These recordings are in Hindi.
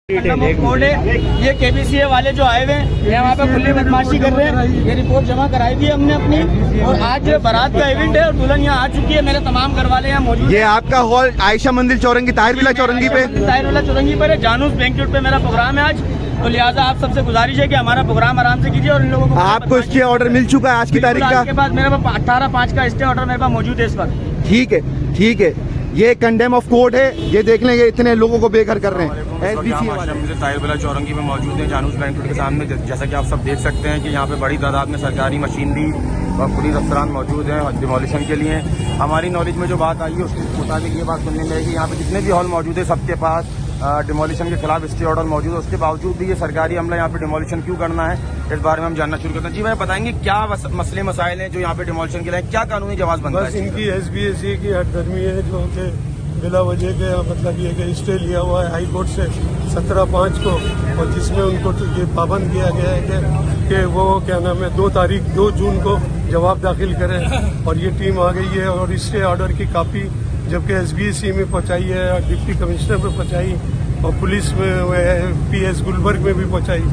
कोड है। ये केबीसीए वाले जो आए हुए हैं यहाँ पे खुली बदमाशी कर रहे हैं। ये रिपोर्ट जमा कराई थी हमने अपनी, और आज बारात का इवेंट है और दुल्हन यहाँ आ चुकी है। मेरे तमाम घर वाले यहाँ मौजूद। ये आपका हॉल आयशा मंदिर चौरंगी, ताहिरविला चौरंगी पे, ताहिरविला चौरंगी पर है। जानूस बैंक्वेट पे मेरा प्रोग्राम है आज, तो लिहाजा आप सबसे गुजारिश है कि हमारा प्रोग्राम आराम से कीजिए। और इन लोगों को आपको स्टे ऑर्डर मिल चुका है आज की तारीख का? के बाद मेरे पास 18/5 का स्टे ऑर्डर मेरे पास मौजूद है इस वक्त। ठीक है, ठीक है। ये कंडेम ऑफ कोर्ट है। ये देख लेंगे इतने लोगों को बेघर कर रहे हैं। एसबीसी वाले ताहिरविला चौरंगी में मौजूद हैं, जानूस बैंक्वेट के सामने। जैसा कि आप सब देख सकते हैं कि यहाँ पे बड़ी तादाद में सरकारी मशीनरी और पुलिस अफसरान मौजूद हैं डिमोलिशन के लिए। हमारी नॉलेज में जो बात आई है उसके मुताबिक ये बात सुनने में है कि यहाँ पे जितने भी हॉल मौजूद है सबके पास डिमोलिशन के खिलाफ स्टे ऑर्डर मौजूद है। उसके बावजूद भी ये सरकारी अमला यहाँ पे डिमोलिशन क्यों करना है, इस बारे में हम जानना शुरू करते हैं। जी भाई बताएंगे क्या मसले मसाइल हैं जो यहाँ पे डिमोलिशन के लिए, क्या कानूनी जवाब बनता है? बस इनकी एसबीएसई की हटधर्मी है जो कि बिला वजह के मतलब ये कि स्टे लिया हुआ है हाई कोर्ट से 17/5 को, और जिसमें उनको तो ये पाबंद किया गया है कि वो क्या नाम है 2 जून को जवाब दाखिल करें। और ये टीम आ गई है और स्टे ऑर्डर की कॉपी जबकि एसबीएसई में पहुंचाई है, डिप्टी कमिश्नर में पहुंचाई और पुलिस में पीएस गुलबर्ग में भी पहुंचाई।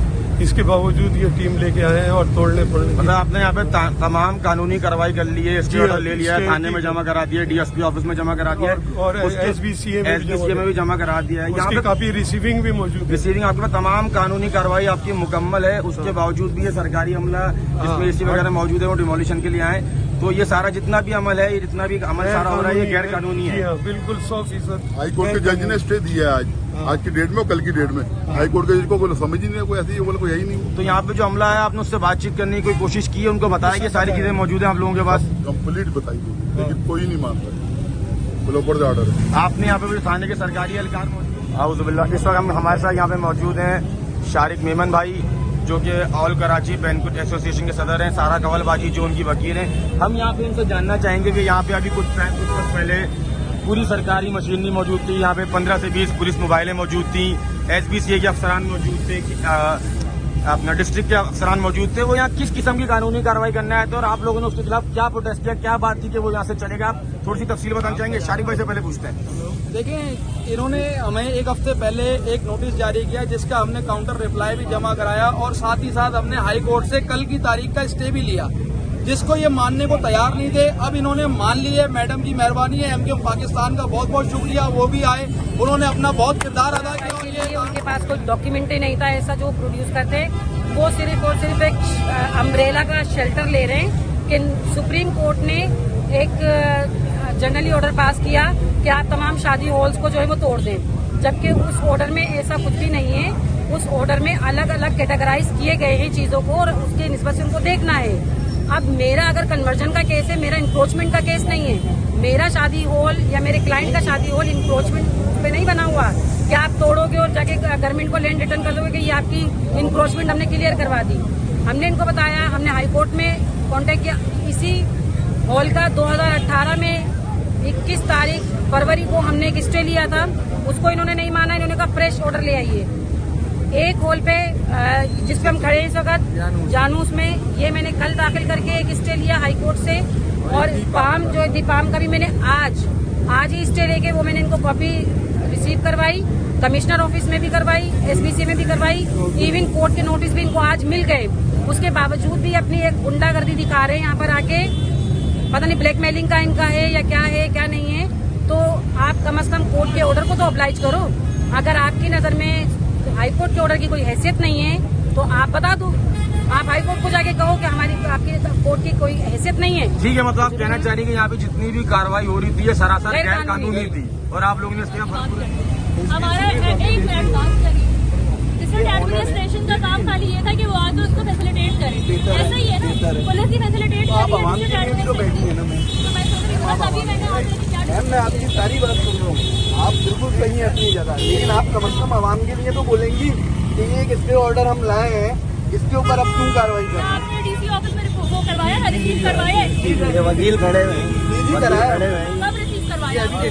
इसके बावजूद ये टीम लेके आए हैं और तोड़ने पड़ने। मतलब आपने यहाँ पे तमाम कानूनी कार्रवाई कर ली है, स्टे ऑर्डर ले लिया है, थाने में जमा करा दिया, डीएसपी ऑफिस में जमा करा दिया और एसबीसीए में भी जमा करा दिया है। यहाँ पे काफी रिसीविंग भी मौजूद है। रिसीविंग आपके पास तमाम कानूनी कार्रवाई आपकी मुकम्मल है। उसके बावजूद भी ये सरकारी अमला जिसमें एसी वगैरह मौजूद है वो डिमोलिशन के लिए आए। तो ये सारा जितना भी अमल है, ये जितना भी अमल सारा हो रहा है, ये गैर कानूनी है। बिल्कुल 100%। हाई कोर्ट के जज ने स्टे दिया है आज की डेट में और कल की डेट में। हाई कोर्ट के जज को बोले समझ ही नहीं है, कोई ऐसी बोले कोई है ही नहीं। तो यहाँ पे जो अमला है आपने उससे बातचीत करने की कोई कोशिश की है, उनको बताया कि सारी चीजें मौजूद है आप लोगों के पास? कंप्लीट बताई लेकिन कोई नहीं मान रहा। बोलो ऊपर ऑर्डर है। आपने यहाँ पे थाने के सरकारी एहलकार मौजूद। इस वक्त हमारे साथ यहाँ पे मौजूद हैं शारिक मेमन भाई जो कि ऑल कराची बैंक्वेट एसोसिएशन के सदर हैं, सारा कवलबाजी जो उनकी वकील हैं। हम यहाँ पे इनसे जानना चाहेंगे कि यहाँ पे अभी कुछ वक्त पहले पूरी सरकारी मशीनरी मौजूद थी, यहाँ पे 15 से 20 पुलिस मोबाइलें मौजूद थी, एसबीसीए के अफसरान मौजूद थे, अपना डिस्ट्रिक्ट के अफसरान मौजूद थे। वो यहाँ किस किस्म की कानूनी कार्रवाई करने आए थे और आप लोगों ने उसके खिलाफ क्या प्रोटेस्ट किया, क्या बात थी कि वो यहाँ से चलेगा? आप थोड़ी सी तफसील बताना चाहेंगे? शारिक भाई से पहले पूछते हैं। देखिए, इन्होंने हमें एक हफ्ते पहले एक नोटिस जारी किया जिसका हमने काउंटर रिप्लाई भी जमा कराया और साथ ही साथ हमने हाई कोर्ट से कल की तारीख का स्टे भी लिया, जिसको ये मानने को तैयार नहीं थे। अब इन्होंने मान लिए। मैडम की मेहरबानी है, एमक्यूएम पाकिस्तान का बहुत बहुत शुक्रिया। वो भी आए, उन्होंने अपना बहुत किरदार अदा किया। और ये उनके पास कोई डॉक्यूमेंट ही नहीं था ऐसा जो प्रोड्यूस करते। वो सिर्फ और सिर्फ एक अम्ब्रेला का शेल्टर ले रहे हैं कि सुप्रीम कोर्ट ने एक जनरली ऑर्डर पास किया कि आप तमाम शादी हॉल्स को जो है वो तोड़ दें, जबकि उस ऑर्डर में ऐसा कुछ भी नहीं है। उस ऑर्डर में अलग अलग कैटेगराइज किए गए हैं चीजों को और उसके निस्बत से उनको देखना है। अब मेरा अगर कन्वर्जन का केस है, मेरा इंक्रोचमेंट का केस नहीं है। मेरा शादी हॉल या मेरे क्लाइंट का शादी हॉल इंक्रोचमेंट पे नहीं बना हुआ कि आप तोड़ोगे और जाके गवर्नमेंट को लैंड रिटर्न कर दोगे कि ये आपकी इंक्रोचमेंट हमने क्लियर करवा दी। हमने इनको बताया, हमने हाई कोर्ट में कांटेक्ट किया। इसी हॉल का 2018 में 21 तारीख फरवरी को हमने एक स्टे लिया था, उसको इन्होंने नहीं माना। इन्होंने कहा फ्रेश ऑर्डर ले आइए। एक हॉल पे जिसपे हम खड़े हैं इस वक्त जानूस में, ये मैंने कल दाखिल करके एक स्टे लिया हाई कोर्ट से। और पाम जो है दीपाम का भी मैंने आज ही स्टे लेके वो मैंने इनको कॉपी रिसीव करवाई, कमिश्नर ऑफिस में भी करवाई, एसबीसी में भी करवाई। इवन कोर्ट के नोटिस भी इनको आज मिल गए। उसके बावजूद भी अपनी एक गुंडागर्दी दिखा रहे हैं यहाँ पर आके। पता नहीं ब्लैकमेलिंग का इनका है या क्या है क्या नहीं है। तो आप कम से कम कोर्ट के ऑर्डर को तो अप्लाइज करो। अगर आपकी नजर में हाई कोर्ट के ऑर्डर की कोई हैसियत नहीं है तो आप बता दो। आप हाई कोर्ट को जाके कहो कि हमारी आपकी कोर्ट की कोई हैसियत नहीं है। ठीक है, मतलब आप कहना चाह रही हैं कि यहाँ पे जितनी भी कार्रवाई हो रही थी ये सरासर गैर कानूनी थी और आप लोगों ने इसके हमारा डिस्ट्रिक्ट एडमिनिस्ट्रेशन का काम खाली ये था कि वो आके उसको फैसिलिटेट करे। ऐसा ही है ना, पुलिस ही फैसिलिटेट मैम मैं आपकी सारी बात सुन रहा हूँ, आप बिल्कुल सही है अपनी जगह, लेकिन आप कम से कम आवाम के लिए तो बोलेंगी कि ये एक स्टे ऑर्डर हम लाए हैं, इसके ऊपर अब क्यों कार्रवाई करें? आपने डीसी ऑफिस में वो करवाया ना, रिसीव करवाया? वकील खड़े हुए कराया, कब रिसीव करवाया? अभी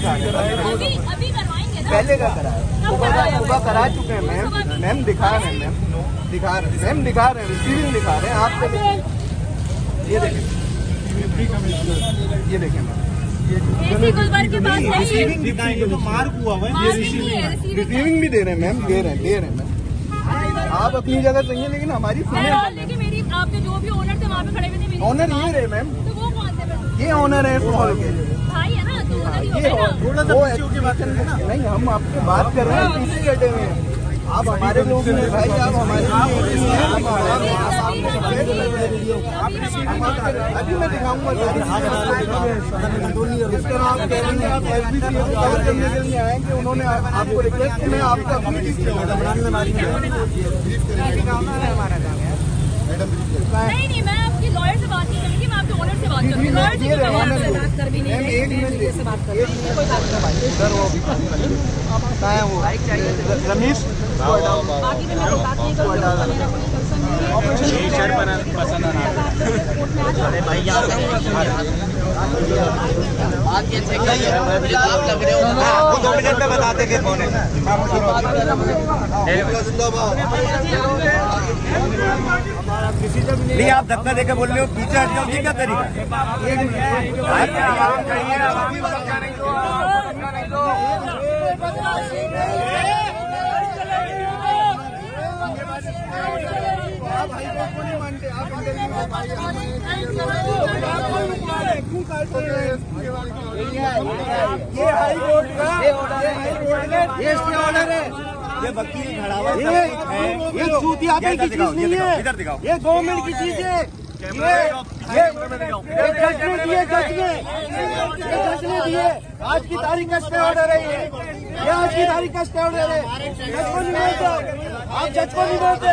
करवाएंगे ना। पहले का कराया, सुबह करा चुके हैं मैम। मैम दिखा रहे हैं, मैम दिखा रहे हैं, रिसीविंग दिखा रहे हैं। आप ये देखें, ये देखें मैम, एसी गुलबर्ग के पास नहीं है। तो मार्क हुआ हुआ मार्क नहीं है, रिसीविंग है। रिसीविंग भी दे रहे हैं मैम, दे रहे हैं मैम। आप अपनी जगह सही है, लेकिन हमारी मैं और लेकिन मेरी आपके जो भी ओनर थे वहाँ पे खड़े हुए थे, मेरी ऑनर ये रहे मैम, तो वो कौन थे? ये ऑनर है इस हॉल के। भाई है ना, तो ओनर ही हो ये गए ना। थोड़ा सा पीछे की बात करें ना। नहीं, हम आपसे बात कर रहे हैं, पीछे बैठे हुए हैं। आप हमारे लोग हैं भाई, आप हमारे अभी मैं दिखाऊंगा। जिस तरह आप कह रहे हैं, आप एसबीसी को कवर करने के लिए आए कि उन्होंने आपको रिक्वेस्ट की, मैं आपको अपनी नहीं, मैं आपकी लॉयर से बात नहीं करूँगी, मैं आपके ओनर से बात करूँगी। लॉयर से बात कर भी नहीं है। रमेश बाकी में मैं बात नहीं करूँगी, मेरा कोई कंसर्न नहीं है। अरे भाई यार आप लग रहे हो 2 मिनट में बताते थे कौन है। नहीं, आप धक्का देकर बोल रहे हो, पीछे हट जाओ, ये क्या तरीका? आप हाई कोर्ट को नहीं मानते, आप ये हाई कोर्ट का ये इसके ऑर्डर है। ये वकील खड़ा हुआ ये सूतिया की चीज नहीं है, इधर दिखाओ। ये गवर्नमेंट की चीज है। ये जज ने दिए, जज ने दिए। आज की तारीख का स्टे ऑर्डर है ये आज की तारीख का स्टे ऑर्डर है। जज को नहीं बोलते, आप जज को नहीं बोलते।